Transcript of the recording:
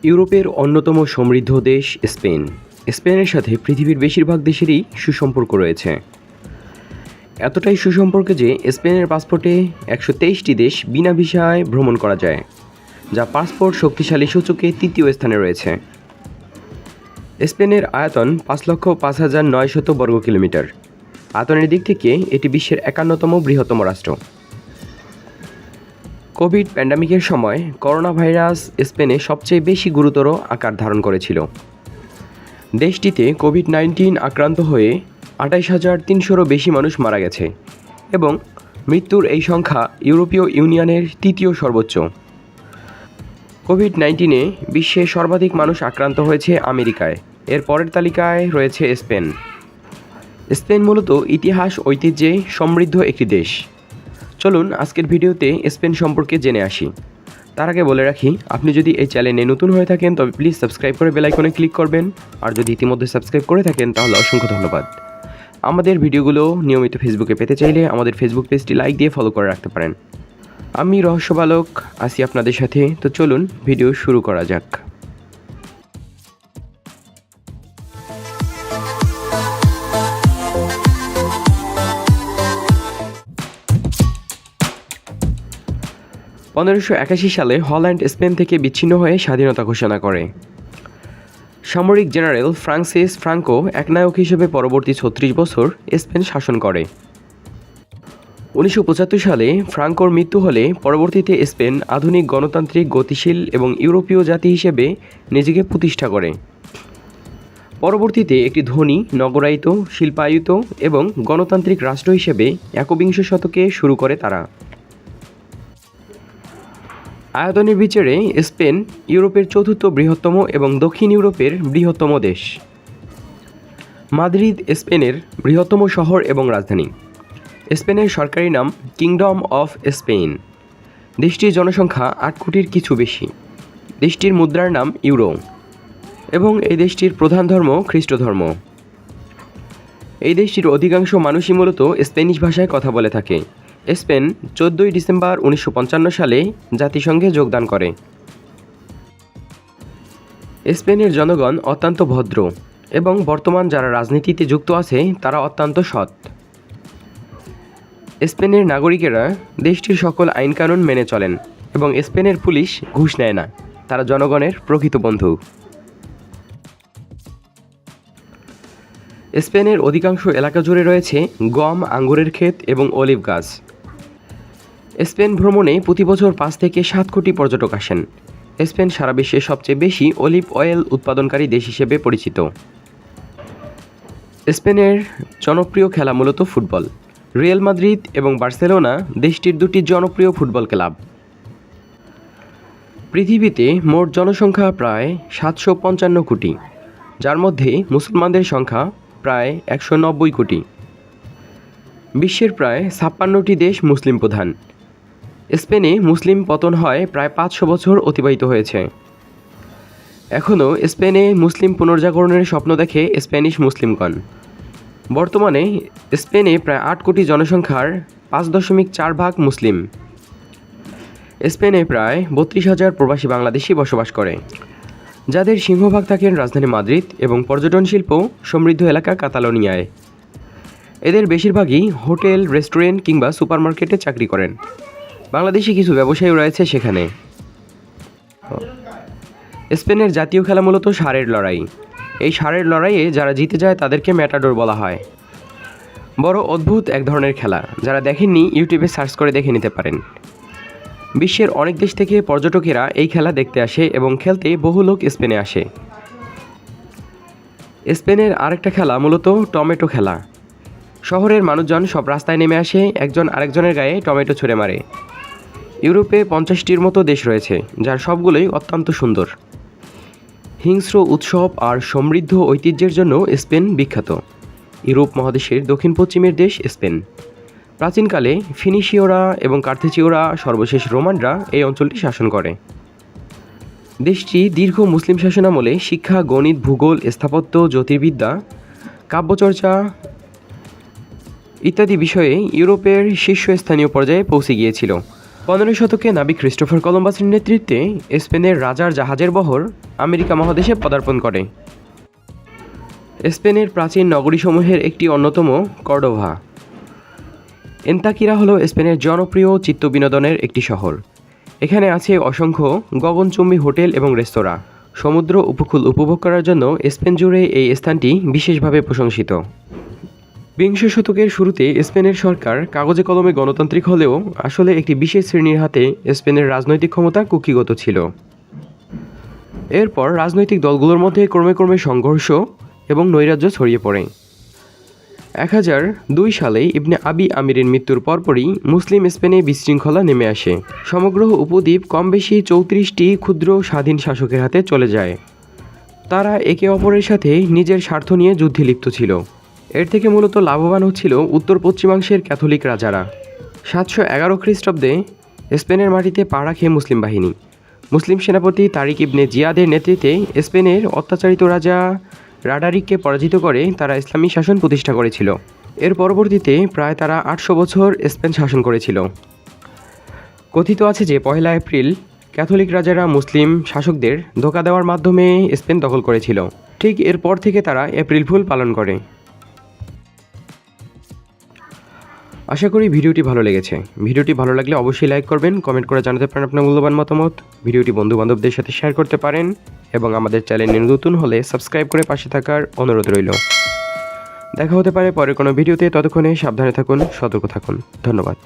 ইউরোপের অন্যতম সমৃদ্ধ দেশ স্পেন। স্পেনের সাথে পৃথিবীর বেশিরভাগ দেশেরই সুসম্পর্ক রয়েছে। এতটাই সুসম্পর্ক যে স্পেনের পাসপোর্টে 123টি দেশ বিনা ভিসায় ভ্রমণ করা যায়, যা পাসপোর্ট শক্তিশালী সূচকে তৃতীয় স্থানে রয়েছে। স্পেনের আয়তন 5,05,900 বর্গ কিলোমিটার। আয়তনের দিক থেকে এটি বিশ্বের 51তম বৃহত্তম রাষ্ট্র। কোভিড প্যান্ডামিকের সময় করোনা ভাইরাস স্পেনে সবচেয়ে বেশি গুরুতর আকার ধারণ করেছিল। দেশটিতে কোভিড-19 আক্রান্ত হয়ে 28,300-রও বেশি মানুষ মারা গেছে এবং মৃত্যুর এই সংখ্যা ইউরোপীয় ইউনিয়নের তৃতীয় সর্বোচ্চ। কোভিড-19-এ বিশ্বে সর্বাধিক মানুষ আক্রান্ত হয়েছে আমেরিকায়, এর পরের তালিকায় রয়েছে স্পেন। স্পেন মূলত ইতিহাস ঐতিহ্যে সমৃদ্ধ একটি দেশ। চলুন আজকের ভিডিওতে স্পেন সম্পর্কে জেনে আসি। তার আগে বলে রাখি, আপনি যদি এই চ্যানেলে নতুন হয়ে থাকেন তবে প্লিজ সাবস্ক্রাইব করে বেল আইকনে ক্লিক করবেন, আর যদি ইতিমধ্যে সাবস্ক্রাইব করে থাকেন তাহলে অসংখ্য ধন্যবাদ। আমাদের ভিডিওগুলো নিয়মিত ফেসবুকে পেতে চাইলে আমাদের ফেসবুক পেজটি লাইক দিয়ে ফলো করে রাখতে পারেন। আমি রহস্য বালক আছি আপনাদের সাথে, তো চলুন ভিডিও শুরু করা যাক। সালে হল্যান্ড স্পেন থেকে বিচ্ছিন্ন হয়ে স্বাধীনতা ঘোষণা করে। সামরিক জেনারেল ফ্রান্সিস ফ্রাঙ্কো একনায়ক হিসেবে পরবর্তী 36 বছর স্পেন শাসন করে। 1975 সালে ফ্রাঙ্কোর মৃত্যু হলে পরবর্তীতে স্পেন আধুনিক গণতান্ত্রিক, গতিশীল এবং ইউরোপীয় জাতি হিসেবে নিজেকে প্রতিষ্ঠা করে। পরবর্তীতে একটি ধনী, নগরায়িত, শিল্পায়িত এবং গণতান্ত্রিক রাষ্ট্র হিসেবে একবিংশ শতকে শুরু করে তারা। আয়তনের বিচারে স্পেন ইউরোপের চতুর্থ বৃহত্তম এবং দক্ষিণ ইউরোপের বৃহত্তম দেশ। মাদ্রিদ স্পেনের বৃহত্তম শহর এবং রাজধানী। স্পেনের সরকারি নাম কিংডম অফ স্পেন। দেশটির জনসংখ্যা 8 কোটির কিছু বেশি। দেশটির মুদ্রার নাম ইউরো এবং এই দেশটির প্রধান ধর্ম খ্রিস্ট ধর্ম। এই দেশটির অধিকাংশ মানুষই মূলত স্প্যানিশ ভাষায় কথা বলে থাকে। স্পেন 14 ডিসেম্বর 1955 সালে জাতিসংঘে যোগদান করে। স্পেনের জনগণ অত্যন্ত ভদ্র এবং বর্তমান যারা রাজনীতিতে যুক্ত আছে তারা অত্যন্ত সৎ। স্পেনের নাগরিকেরা দেশটির সকল আইনকানুন মেনে চলেন এবং স্পেনের পুলিশ ঘুষ নেয় না, তারা জনগণের প্রকৃত বন্ধু। স্পেনের অধিকাংশ এলাকা জুড়ে রয়েছে গম, আঙ্গুরের ক্ষেত এবং অলিভ গাছ। স্পেন ভ্রমণে প্রতি বছর 5 থেকে 7 কোটি পর্যটক আসেন। স্পেন সারা বিশ্বে সবচেয়ে বেশি অলিভ অয়েল উৎপাদনকারী দেশ হিসেবে পরিচিত। স্পেনের জনপ্রিয় খেলা মূলত ফুটবল। রিয়াল মাদ্রিদ এবং বার্সেলোনা দেশটির দুটি জনপ্রিয় ফুটবল ক্লাব। পৃথিবীতে মোট জনসংখ্যা প্রায় 755 কোটি, যার মধ্যে মুসলমানদের সংখ্যা প্রায় 190 কোটি। বিশ্বের প্রায় 56টি দেশ মুসলিম প্রধান। স্পেনে মুসলিম পতন হয় প্রায় 500 বছর অতিবাহিত হয়েছে। এখনও স্পেনে মুসলিম পুনর্জাগরণের স্বপ্ন দেখে স্প্যানিশ মুসলিমগণ। বর্তমানে স্পেনে প্রায় 8 কোটি জনসংখ্যার 5.4 ভাগ মুসলিম। স্পেনে প্রায় 32,000 প্রবাসী বাংলাদেশি বসবাস করে, যাদের সিংহভাগ থাকেন রাজধানী মাদ্রিদ এবং পর্যটন শিল্প সমৃদ্ধ এলাকা কাতালোনিয়ায়। এদের বেশিরভাগই হোটেল, রেস্টুরেন্ট কিংবা সুপারমার্কেটে চাকরি করেন। বাংলাদেশি কিছু ব্যবসায়ী রয়েছে সেখানে। স্পেনের জাতীয় খেলা মূলত ষাঁড়ের লড়াই। এই ষাঁড়ের লড়াইয়ে যারা জিতে যায় তাদেরকে ম্যাটাডোর বলা হয়। বড় অদ্ভুত এক ধরনের খেলা, যারা দেখেননি ইউটিউবে সার্চ করে দেখে নিতে পারেন। বিশ্বের অনেক দেশ থেকে পর্যটকেরা এই খেলা দেখতে আসে এবং খেলতে বহু লোক স্পেনে আসে। স্পেনের আরেকটা খেলা মূলত টমেটো খেলা। শহরের মানুষজন সব রাস্তায় নেমে আসে, একজন আরেকজনের গায়ে টমেটো ছুঁড়ে মারে। ইউরোপে 50টির মতো দেশ রয়েছে, যার সবগুলোই অত্যন্ত সুন্দর। হিংস্র উৎসব আর সমৃদ্ধ ঐতিহ্যের জন্য স্পেন বিখ্যাত। ইউরোপ মহাদেশের দক্ষিণ পশ্চিমের দেশ স্পেন। প্রাচীনকালে ফিনিশীয়রা এবং কার্থেজীয়রা, সর্বশেষ রোমানরা এই অঞ্চলটি শাসন করে। দেশটি দীর্ঘ মুসলিম শাসনামলে শিক্ষা, গণিত, ভূগোল, স্থাপত্য, জ্যোতির্বিদ্যা, কাব্যচর্চা ইত্যাদি বিষয়ে ইউরোপের শীর্ষস্থানীয় পর্যায়ে পৌঁছে গিয়েছিল। 15 শতকে নাবিক ক্রিস্টোফার কলম্বাসের নেতৃত্বে স্পেনের রাজার জাহাজের বহর আমেরিকা মহাদেশে পদার্পণ করে। স্পেনের প্রাচীন নগরীসমূহের একটি অন্যতম কর্ডোভা। এন্তাকিরা হলো স্পেনের জনপ্রিয় চিত্তবিনোদনের একটি শহর। এখানে আছে অসংখ্য গগনচুম্বী হোটেল এবং রেস্তোরাঁ। সমুদ্র উপকূল উপভোগ করার জন্য স্পেন জুড়ে এই স্থানটি বিশেষভাবে প্রশংসিত। বিংশ শতকের শুরুতে স্পেনের সরকার কাগজে কলমে গণতান্ত্রিক হলেও আসলে একটি বিশেষ শ্রেণীর হাতে স্পেনের রাজনৈতিক ক্ষমতা কুক্ষিগত ছিল। এরপর রাজনৈতিক দলগুলোর মধ্যে ক্রমে ক্রমে সংঘর্ষ এবং নৈরাজ্য ছড়িয়ে পড়ে। 1002 সালে ইবনে আবি আমিরের মৃত্যুর পরপরই মুসলিম স্পেনে বিশৃঙ্খলা নেমে আসে। সমগ্র উপদ্বীপ কম বেশি 34টি ক্ষুদ্র স্বাধীন শাসকের হাতে চলে যায়। তারা একে অপরের সাথে নিজের স্বার্থ নিয়ে যুদ্ধে লিপ্ত ছিল। এর থেকে মূলত লাভবান হচ্ছিল উত্তর পশ্চিমাংশের ক্যাথলিক রাজারা। 711 খ্রিস্টাব্দে স্পেনের মাটিতে পা রাখে মুসলিম বাহিনী। মুসলিম সেনাপতি তারিক ইবনে জিয়াদের নেতৃত্বে স্পেনের অত্যাচারিত রাজা রাডারিককে পরাজিত করে তারা ইসলামী শাসন প্রতিষ্ঠা করেছিল। এর পরবর্তীতে প্রায় তারা 800 বছর স্পেন শাসন করেছিল। কথিত আছে যে 1 এপ্রিল ক্যাথলিক রাজারা মুসলিম শাসকদের ধোঁকা দেওয়ার মাধ্যমে স্পেন দখল করেছিল। ঠিক এরপর থেকে তারা এপ্রিল ফুল পালন করে। আশা করি ভিডিওটি ভালো লেগেছে। ভিডিওটি ভালো লাগলে অবশ্যই লাইক করবেন, কমেন্ট করে জানাতে পারেন আপনার মূল্যবান মতামত। ভিডিওটি বন্ধুবান্ধবদের সাথে শেয়ার করতে পারেন এবং আমাদের চ্যানেলে নতুন হলে সাবস্ক্রাইব করে পাশে থাকার অনুরোধ রইল। দেখা হতে পারে পরের কোনো ভিডিওতে। ততক্ষণে সাবধানে থাকুন, সতর্ক থাকুন। ধন্যবাদ।